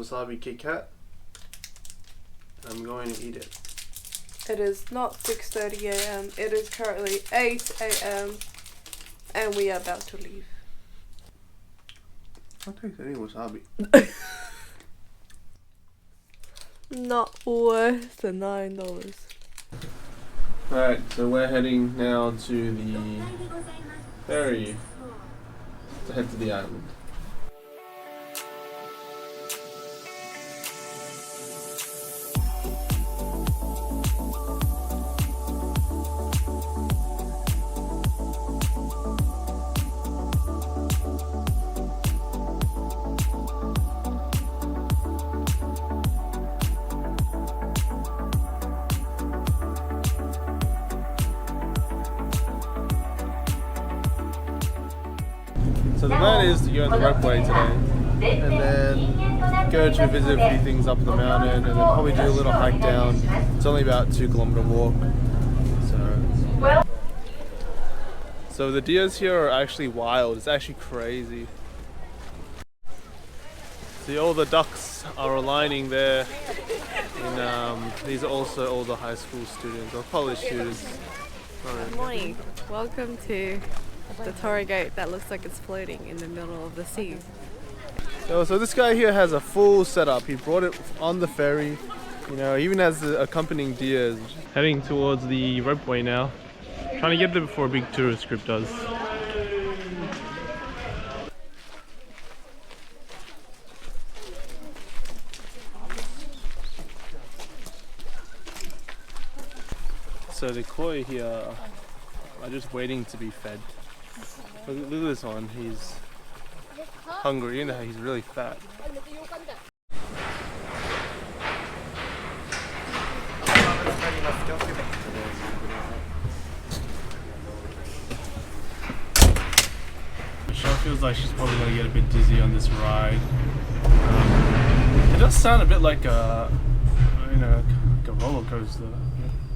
wasabi Kit Kat. I'm going to eat it. It is not 6:30 a.m. It is currently 8 a.m. and we are about to leave. I'll taste any wasabi. Not worth the $9. Alright, so we're heading now to the ferry to head to the island. So the plan is to go on the ropeway today and then go to visit a few things up the mountain and then probably do a little hike down. It's only about a 2-kilometer walk. So the deers here are actually wild. It's actually crazy. See, all the ducks are aligning there. And these are also all the high school students or college students. Good morning. Welcome to the Otorii Gate that looks like it's floating in the middle of the sea. So this guy here has a full setup. He brought it on the ferry. You know, even has the accompanying deers. Heading towards the ropeway now. Trying to get there before a big tourist group does. So the koi here are just waiting to be fed. Look at this one, he's hungry, you know, he's really fat. Michelle feels like she's probably going to get a bit dizzy on this ride. It does sound a bit like a, you know, like a roller coaster.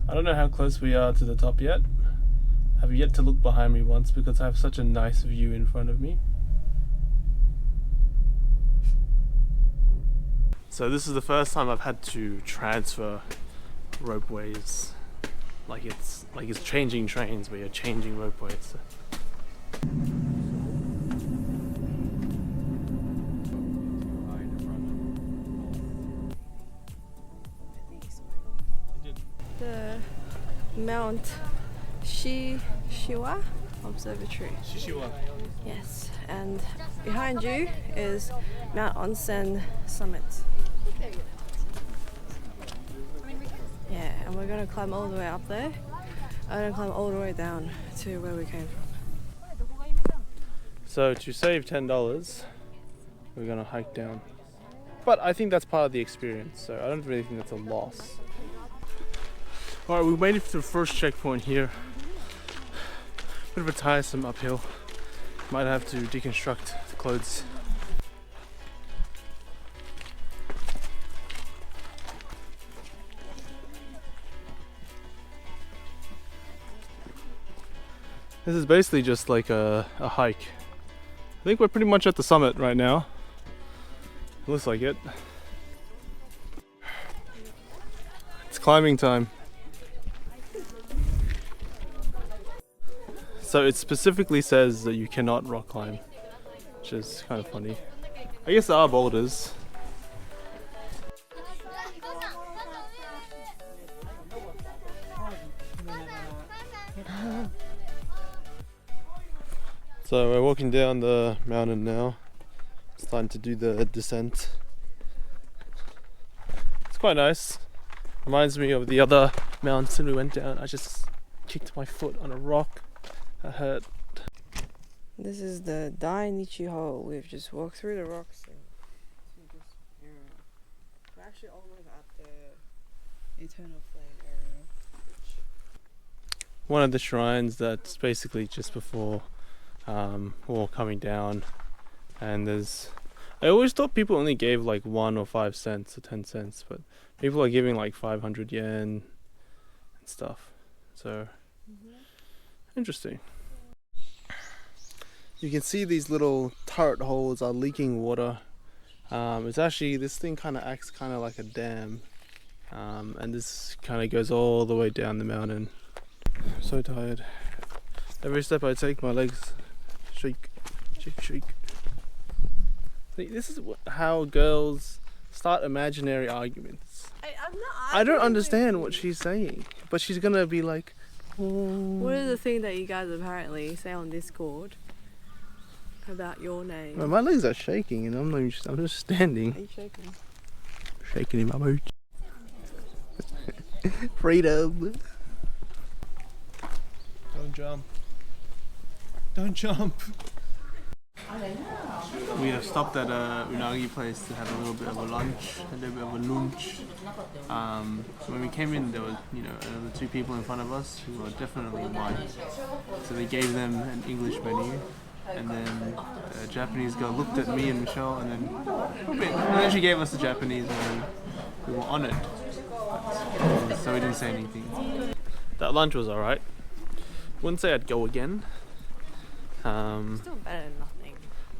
I don't know how close we are to the top yet. I've yet to look behind me once because I have such a nice view in front of me. So this is the first time I've had to transfer ropeways. Like it's changing trains, but you're changing ropeways. The Mount Shiwa Observatory. Shishiwa. Yes, and behind you is Mount Onsen Summit. Yeah, and we're gonna climb all the way up there. I'm gonna climb all the way down to where we came from. So to save $10, we're gonna hike down. But I think that's part of the experience, so I don't really think that's a loss. Alright, we made it to the first checkpoint here. Bit of a tiresome uphill. Might have to deconstruct the clothes. This is basically just like a hike. I think we're pretty much at the summit right now. It looks like it. It's climbing time. So it specifically says that you cannot rock climb, which is kind of funny. I guess there are boulders. So we're walking down the mountain now. It's time to do the descent. It's quite nice. Reminds me of the other mountain we went down. I just kicked my foot on a rock. That hurt. This is the Dainichi Hole. We've just walked through the rocks and to this area. We're actually almost at the Eternal Flame area. One of the shrines that's basically just before or coming down, and I always thought people only gave like 1 or 5 cents or 10 cents, but people are giving like 500 yen and stuff, so interesting. You can see these little turret holes are leaking water, It's actually, this thing kind of acts kind of like a dam, and this kind of goes all the way down the mountain. I'm so tired. Every step I take, my legs shake, shake, shake. See, this is how girls start imaginary arguments. I don't understand what she's saying, but she's gonna be like, oh. What is the thing that you guys apparently say on Discord about your name? My legs are shaking, and I'm just standing. Are you shaking? Shaking in my boots. Freedom. Don't jump. Don't jump. We have stopped at a unagi place to have a little bit of a lunch, a little bit of a lunch. When we came in, there were, the two people in front of us who were definitely white. So they gave them an English menu, and then the Japanese girl looked at me and Michelle, and then she gave us the Japanese, and then we were honoured. So we didn't say anything. That lunch was alright. Wouldn't say I'd go again. Still better than nothing.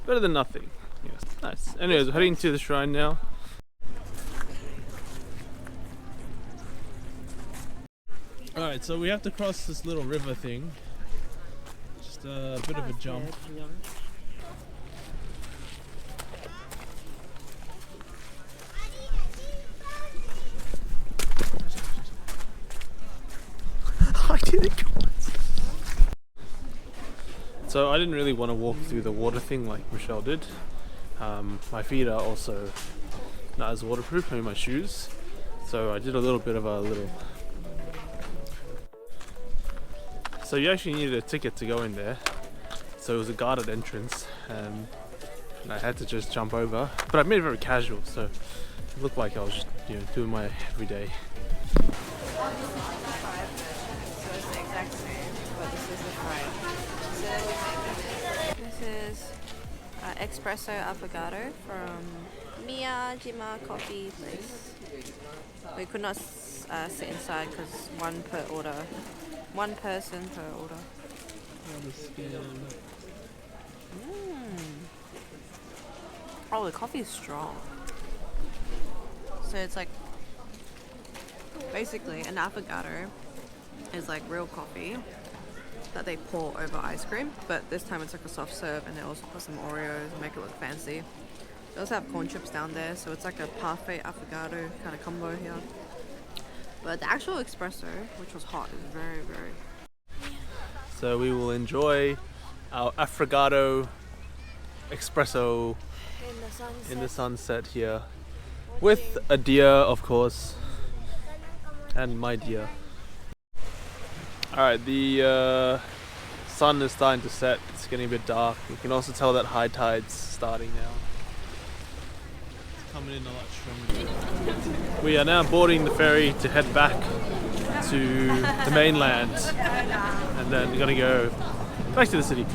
Better than nothing. Yes, nice. Anyways, we're heading to the shrine now. Alright, so we have to cross this little river thing. Just a bit of a jump. I did it. So I didn't really want to walk through the water thing like Michelle did. My feet are also not as waterproof, maybe my shoes. So I did a little bit of a little. So you actually needed a ticket to go in there. So it was a guarded entrance, and I had to just jump over. But I made it very casual, so it looked like I was just, doing my everyday. This is espresso avocado from Miyajima coffee place. We could not sit inside because one person per order. Oh, the coffee is strong. So it's like basically an avocado is like real coffee that they pour over ice cream, but this time it's like a soft serve, and they also put some Oreos and make it look fancy. They also have corn chips down there, so it's like a parfait avocado kind of combo here. But the actual espresso, which was hot, is very, very... So we will enjoy our affogato espresso in the sunset here, with a deer, of course, and my deer. Alright, the sun is starting to set. It's getting a bit dark. You can also tell that high tide's starting now. It's coming in a lot stronger. We are now boarding the ferry to head back to the mainland, and then we're gonna go back to the city.